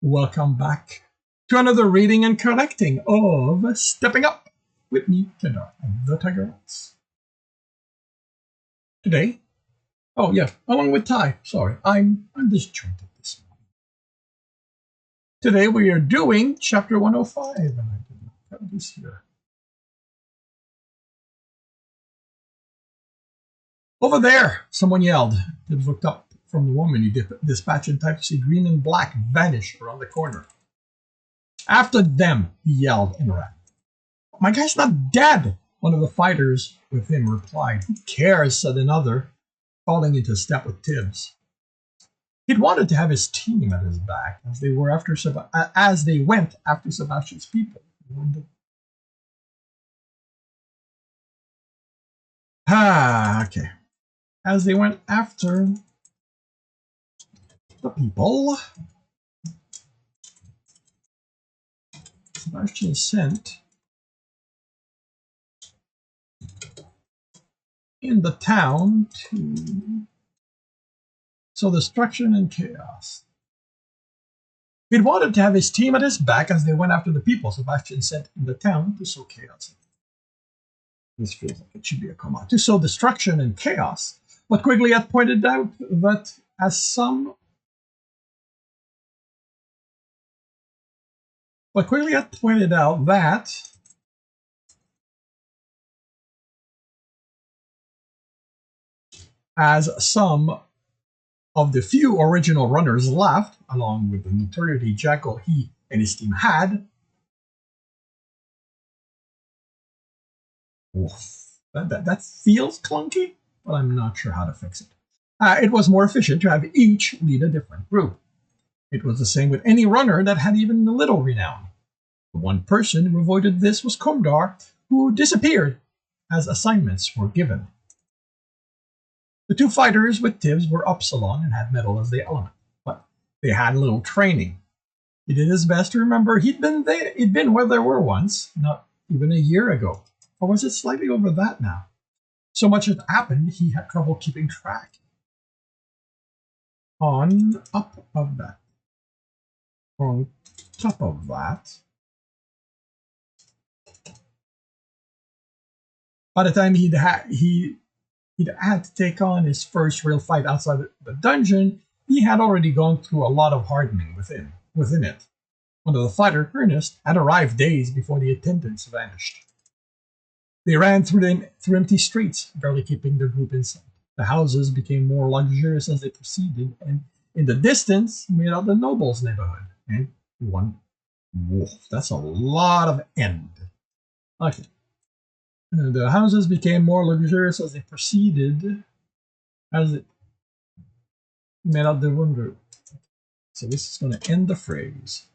Welcome back to another reading and collecting of Stepping Up with me, Kendra, and the Tiger Rats. Today, along with Ty. Sorry, I'm disjointed this morning. Today we are doing chapter 105, and I did not have this here. Over there, someone yelled. Tibs looked up from the woman he dispatched in time to see green and black vanish around the corner. After them, he yelled and ran. My guy's not dead, one of the fighters with him replied. Who cares, said another, falling into step with Tibs. He'd wanted to have his team at his back as they went after Sebastian's people. Okay. As they went after the people, Sebastian sent in the town to sow destruction and chaos. He'd wanted to have his team at his back as they went after the people Sebastian sent in the town to sow chaos. This feels like it should be a comma. To sow destruction and chaos. But Quigley had pointed out that some of the few original runners left, along with the notoriety Jackal he and his team had, that feels clunky, but I'm not sure how to fix it. It was more efficient to have each lead a different group. It was the same with any runner that had even a little renown. The one person who avoided this was Komdar, who disappeared as assignments were given. The two fighters with Tibs were Upsilon and had metal as their element, but they had little training. He did his best to remember he'd been where they were once, not even a year ago. Or was it slightly over that now? So much had happened, he had trouble keeping track. On top of that, by the time he'd had to take on his first real fight outside the dungeon, he had already gone through a lot of hardening within it. One of the fighters, Ernest, had arrived days before the attendants vanished. They ran through empty streets, barely keeping their group in sight. The houses became more luxurious as they proceeded, and in the distance, made out the nobles' neighborhood. And one wolf. That's a lot of end. Okay. The houses became more luxurious as they proceeded, as it made out the wonder. So this is going to end the phrase.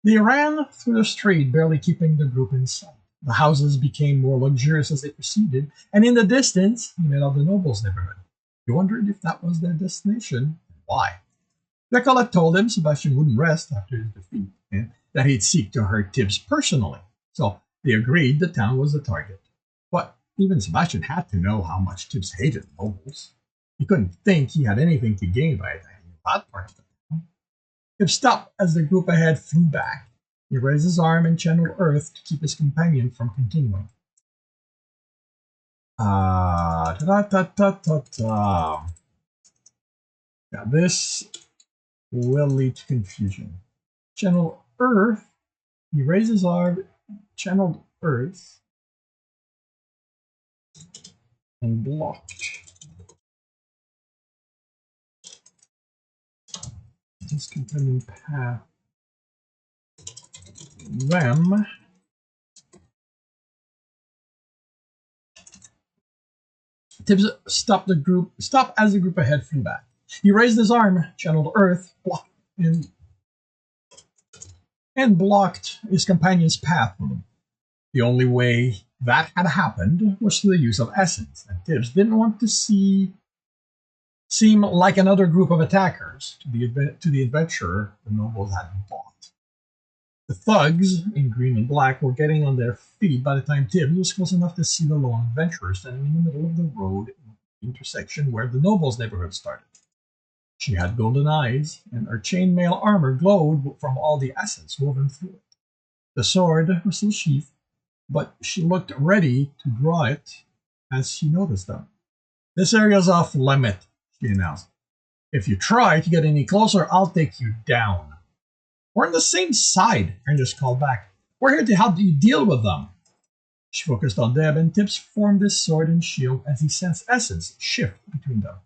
They ran through the street, barely keeping the group in sight. The houses became more luxurious as they proceeded, and in the distance, he made out the nobles' neighborhood. He wondered if that was their destination, and why. Jekyll had told him Sebastian wouldn't rest after his defeat, and that he'd seek to hurt Tibs personally. So they agreed the town was the target. But even Sebastian had to know how much Tibs hated nobles. He couldn't think he had anything to gain by attacking that part of the town. Tibs stopped as the group ahead flew back. He raised his arm and channeled Earth to keep his companion from continuing. Yeah, this will lead to confusion. Channel Earth. He raised his arm, channeled Earth, and blocked his companion path. Them. Tibs stopped as the group ahead flew back. He raised his arm, channeled Earth, blocked and blocked his companion's path with him. The only way that had happened was through the use of essence, and Tibs didn't want to seem like another group of attackers to the adventurer the nobles had bought. The thugs in green and black were getting on their feet by the time Tibs was close enough to see the lone adventurer standing in the middle of the road intersection where the nobles' neighborhood started. She had golden eyes, and her chainmail armor glowed from all the essence woven through it. The sword was still sheathed, but she looked ready to draw it as she noticed them. "This area's off limit," she announced. "If you try to get any closer, I'll take you down." "We're on the same side," Ernest called back. "We're here to help you deal with them." She focused on Deb, and Tibs formed his sword and shield as he sensed essence shift between them.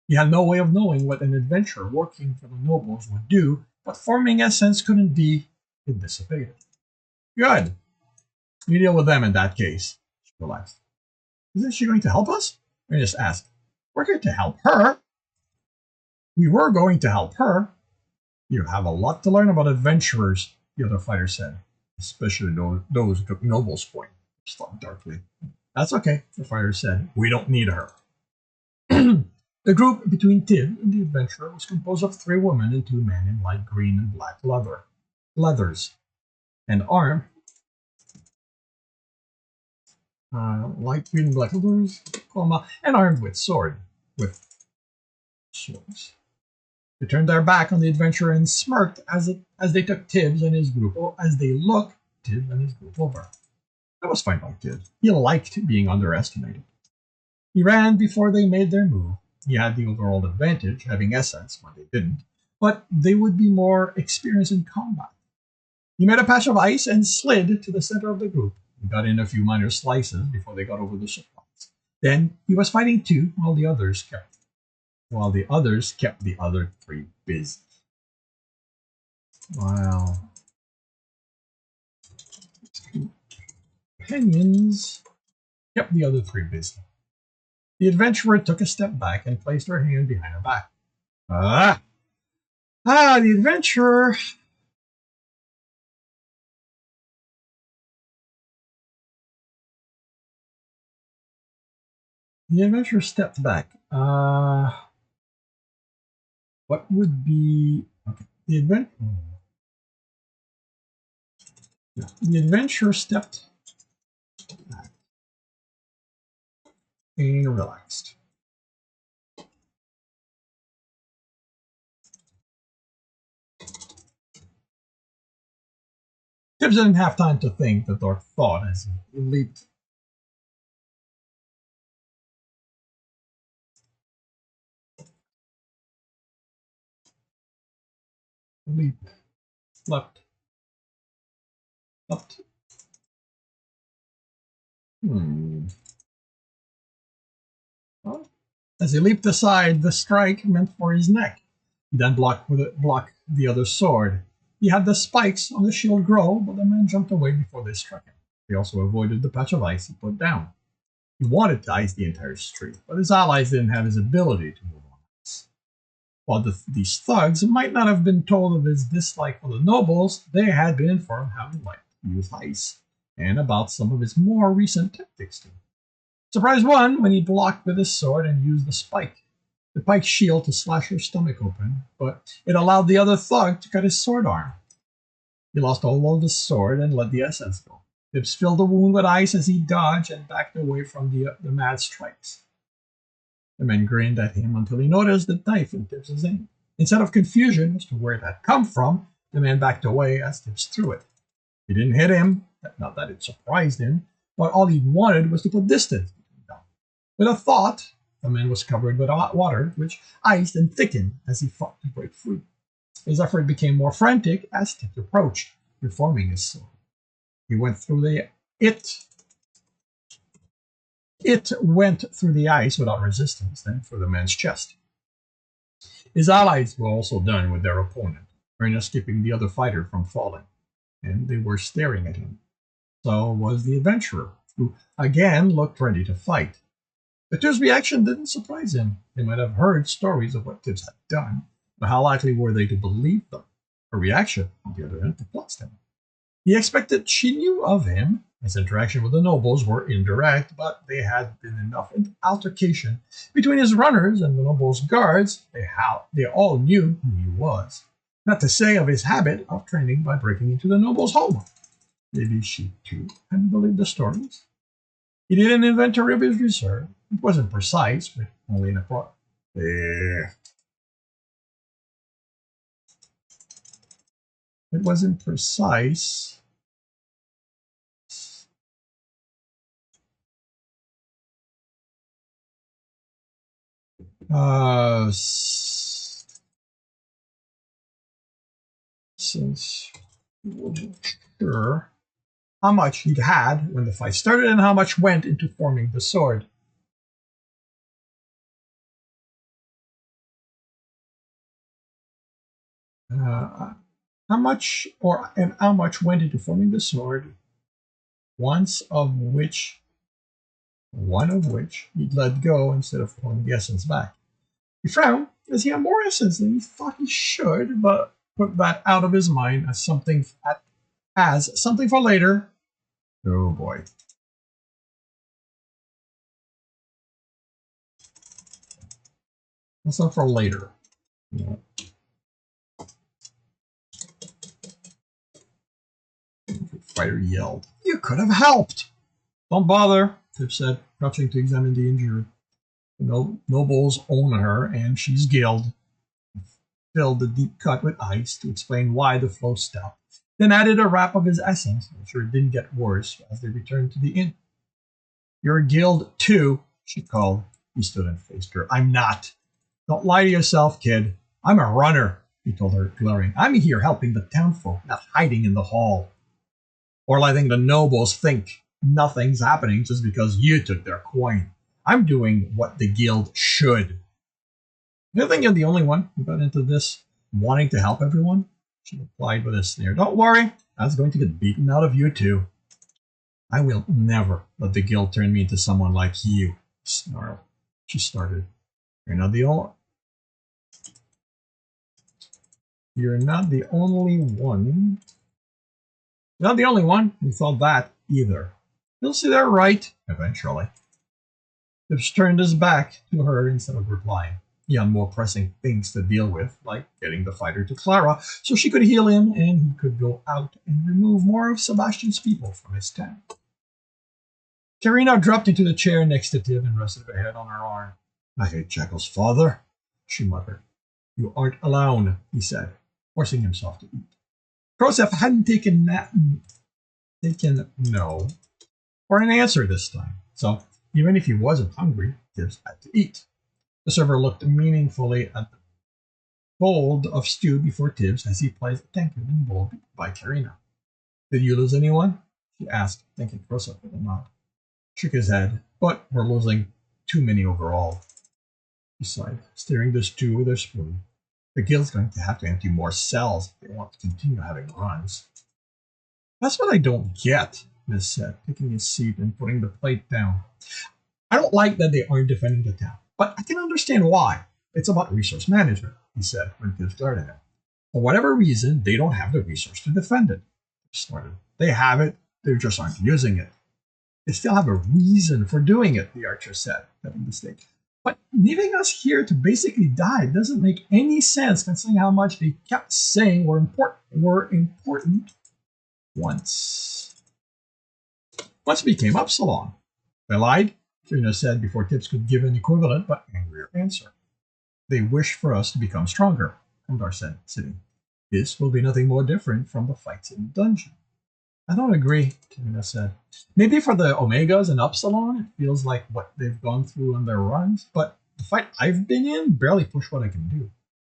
He had no way of knowing what an adventurer working for the nobles would do, but forming essence couldn't be. It dissipated. "Good. You deal with them in that case," she relaxed. "Isn't she going to help us?" Ernest asked. "We're here to help her." "We were going to help her." "You have a lot to learn about adventurers," the other fighter said, "especially those who took Noble's point." She thought darkly. "That's okay," the fighter said. "We don't need her." The group between Tib and the adventurer was composed of 3 women and 2 men in light green and black leathers, and armed light green and black leathers, and armed with swords. They turned their back on the adventurer and smirked as they took Tibbs and his group, or as they looked Tibbs and his group over. That was fine by Tibbs. He liked being underestimated. He ran before they made their move. He had the overall advantage, having essence when they didn't, but they would be more experienced in combat. He made a patch of ice and slid to the center of the group. He got in a few minor slices before they got over the supplies. Then he was fighting too, while the others kept the other 3 busy. Wow. Companions kept the other 3 busy. The adventurer took a step back and placed her hand behind her back. The adventurer. The adventurer stepped back. What would be okay? The adventurer stepped back and relaxed. Tibbs didn't have time to think, the dog thought as he leaped. Leapt. Well, as he leaped aside, the strike meant for his neck. He then blocked the other sword. He had the spikes on the shield grow, but the man jumped away before they struck him. He also avoided the patch of ice he put down. He wanted to ice the entire street, but his allies didn't have his ability to move on ice. While these thugs might not have been told of his dislike for the nobles, they had been informed how he liked to use ice, and about some of his more recent tactics too. Surprise 1 when he blocked with his sword and used the pike shield to slash her stomach open, but it allowed the other thug to cut his sword arm. He lost all of his sword and let the essence go. Tibbs filled the wound with ice as he dodged and backed away from the mad strikes. The man grinned at him until he noticed the knife in Tibbs' aim. Instead of confusion as to where it had come from, the man backed away as Tibbs threw it. He didn't hit him, not that it surprised him, but all he wanted was to put distance between them. With a thought, the man was covered with hot water, which iced and thickened as he fought to break free. His effort became more frantic as Tibbs approached, reforming his sword. He went through It went through the ice without resistance, then through the man's chest. His allies were also done with their opponent, Ernest keeping the other fighter from falling, and they were staring at him. So was the adventurer, who again looked ready to fight. The two's reaction didn't surprise him. They might have heard stories of what Tibbs had done, but how likely were they to believe them? Her reaction, on the other hand, perplexed him. He expected she knew of him. His interaction with the nobles were indirect, but there had been enough altercation between his runners and the nobles' guards. They all knew who he was. Not to say of his habit of training by breaking into the nobles' home. Maybe she, too, hadn't believed the stories. He did an inventory of his reserve. It wasn't precise, but only an approximate. It was imprecise. Since we weren't sure how much he'd had when the fight started and how much went into forming the sword. How much went into forming the sword, one of which he'd let go instead of pulling the essence back. He frowned as he had more essence than he thought he should, but put that out of his mind as something for later. Oh boy. That's not for later. Yeah. Fighter yelled. You could have helped. Don't bother, Tibs said, crouching to examine the injury. The nobles own her, and she's gilled. Filled the deep cut with ice to explain why the flow stopped. Then added a wrap of his essence, to make sure it didn't get worse as they returned to the inn. You're gilled too, she called. He stood and faced her. I'm not. Don't lie to yourself, kid. I'm a runner, he told her, glaring. I'm here helping the townfolk, not hiding in the hall. Or letting the nobles think nothing's happening just because you took their coin. I'm doing what the guild should. You think you're the only one who got into this wanting to help everyone? She replied with a sneer. Don't worry, I was going to get beaten out of you too. I will never let the guild turn me into someone like you, snarled. She started. You're not the only one. You're not the only one who thought that either. You'll see that right eventually. Tibs turned his back to her instead of replying. He had more pressing things to deal with, like getting the fighter to Clara so she could heal him and he could go out and remove more of Sebastian's people from his town. Karina dropped into the chair next to Tib and rested her head on her arm. I hate Jekyll's father, she muttered. You aren't alone, he said, forcing himself to eat. Krosef hadn't taken no for an answer this time, so even if he wasn't hungry, Tibs had to eat. The server looked meaningfully at the bowl of stew before Tibs as he placed a tankard and bowl by Karina. Did you lose anyone? She asked, thinking Krosef with a nod. Shook his head, but we're losing too many overall. He sighed, stirring the stew with a spoon. The guild's going to have to empty more cells if they want to continue having runs. That's what I don't get, Miss said, taking his seat and putting the plate down. I don't like that they aren't defending the town, but I can understand why. It's about resource management, he said when Tibs started it. For whatever reason, they don't have the resource to defend it. Started. They have it, they just aren't using it. They still have a reason for doing it, the archer said, setting the stage. But leaving us here to basically die doesn't make any sense considering how much they kept saying were important once it became Upsilon. They lied, Trina said before Tibs could give an equivalent but angrier answer. They wish for us to become stronger, Kandar said, sitting. This will be nothing more different from the fights in the dungeon. I don't agree, Trina said. Maybe for the Omegas and Upsilon, it feels like what they've gone through on their runs, but the fight I've been in barely push what I can do.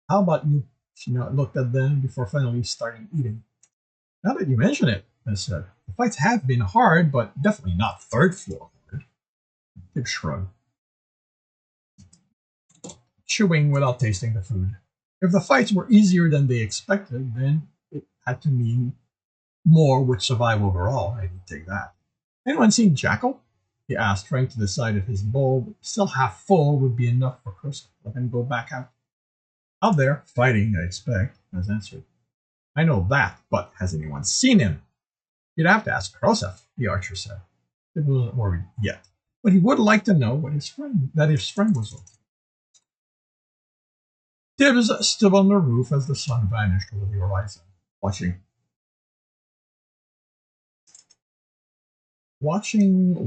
How about you? She looked at them before finally starting eating. Now that you mention it, I said, the fights have been hard, but definitely not third floor hard. Tib shrugged, chewing without tasting the food. If the fights were easier than they expected, then it had to mean more would survive overall. I didn't take that. Anyone seen Jackal? He asked, trying to decide if his bowl, still half full, would be enough for Chris to let him go back out. Out there, fighting, I expect, as answered. I know that, but has anyone seen him? You'd have to ask Krosef, the archer said. He wasn't worried yet, but he would like to know what his friend was like. Tibs stood on the roof as the sun vanished over the horizon, watching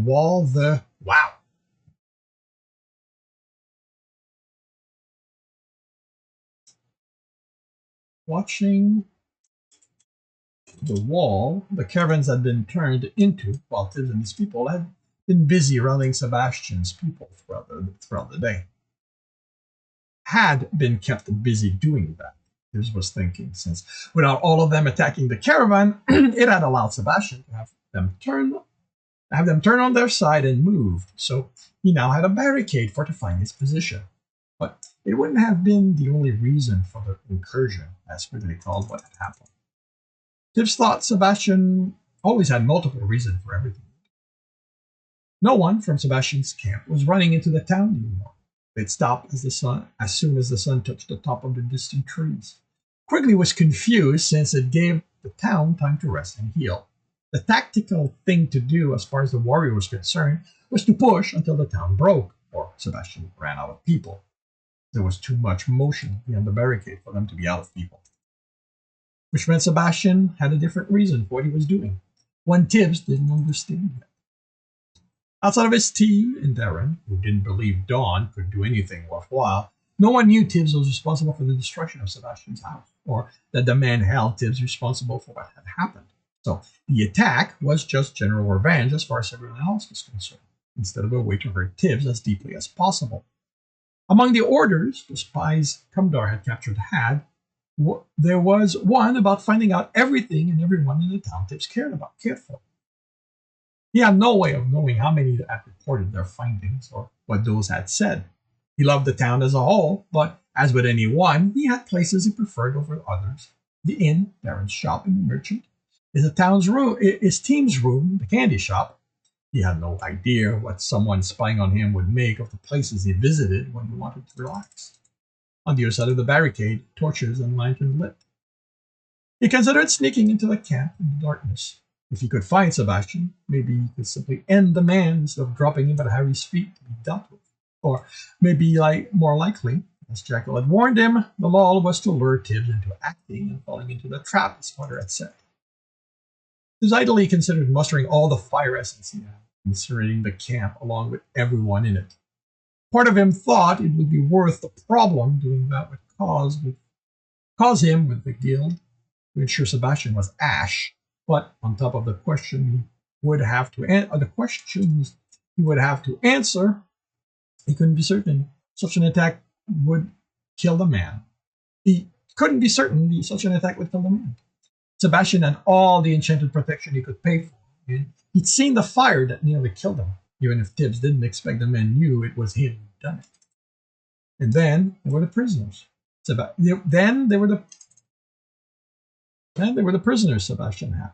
while the wow. Watching the wall the caravans had been turned into, while Tibbs and his people had been busy rallying Sebastian's people throughout the day. Had been kept busy doing that, Tibbs was thinking, since without all of them attacking the caravan, it had allowed Sebastian to have them turn on their side and move. So he now had a barricade fortifying his position. But it wouldn't have been the only reason for the incursion, as quickly called what had happened. Tibbs thought Sebastian always had multiple reasons for everything. No one from Sebastian's camp was running into the town anymore. They'd stopped as soon as the sun touched the top of the distant trees. Quigley was confused since it gave the town time to rest and heal. The tactical thing to do, as far as the warrior was concerned, was to push until the town broke, or Sebastian ran out of people. There was too much motion beyond the barricade for them to be out of people. Which meant Sebastian had a different reason for what he was doing, one Tibbs didn't understand yet. Outside of his team and Darren, who didn't believe Dawn could do anything worthwhile, no one knew Tibbs was responsible for the destruction of Sebastian's house, or that the man held Tibbs responsible for what had happened. So the attack was just general revenge as far as everyone else was concerned, instead of a way to hurt Tibbs as deeply as possible. Among the orders the spies Kumdar had captured there was one about finding out everything and everyone in the town Tibbs cared for. He had no way of knowing how many had reported their findings or what those had said. He loved the town as a whole, but as with anyone, he had places he preferred over others. The inn, Darren's shop, and the merchant. His team's room, the candy shop. He had no idea what someone spying on him would make of the places he visited when he wanted to relax. On the other side of the barricade, torches and lanterns lit. He considered sneaking into the camp in the darkness. If he could find Sebastian, maybe he could simply end the man instead of dropping him at Harry's feet to be dealt with. Or maybe, more likely, as Jackal had warned him, the law was to lure Tibbs into acting and falling into the trap his father had set. Tibbs idly considered mustering all the fire essence he had, incinerating the camp along with everyone in it. Part of him thought it would be worth the problem doing that would cause him with the guild to ensure Sebastian was ash. But on top of the questions he would have to answer, he couldn't be certain such an attack would kill the man. He couldn't be certain such an attack would kill the man. Sebastian had all the enchanted protection he could pay for, and he'd seen the fire that nearly killed him. Even if Tibbs didn't expect the men knew it was him who'd done it. And then there were the prisoners. Then there were the prisoners Sebastian had.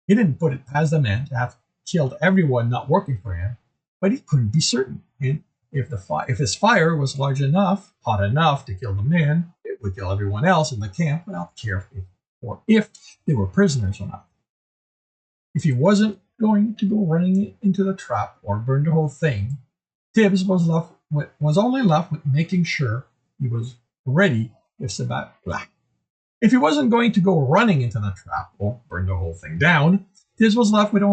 He didn't put it past the man to have killed everyone not working for him, but he couldn't be certain. And if his fire was large enough, hot enough to kill the man, it would kill everyone else in the camp without care if they were prisoners or not. If he wasn't going to go running into the trap or burn the whole thing, Tibbs was only left with making sure he was ready if he wasn't going to go running into the trap or burn the whole thing down. Tibbs was left with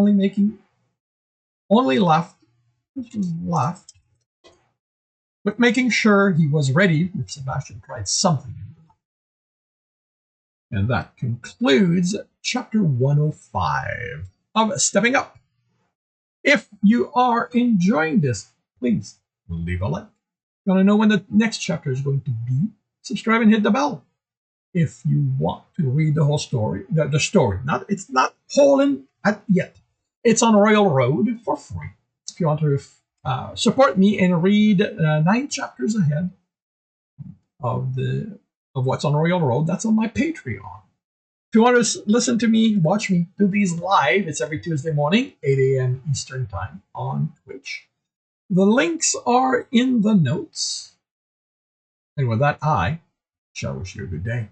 with making sure he was ready if Sebastian tried something. And that concludes chapter 105 of Stepping Up. If you are enjoying this, please leave a like. If you want to know when the next chapter is going to be, subscribe and hit the bell. If you want to read the whole story, the story, it's not whole yet. It's on Royal Road for free. If you want to support me and read 9 chapters ahead of what's on Royal Road, that's on my Patreon. If you want to listen to me, watch me do these live, it's every Tuesday morning, 8 a.m. Eastern Time on Twitch. The links are in the notes. And with that, I shall wish you a good day.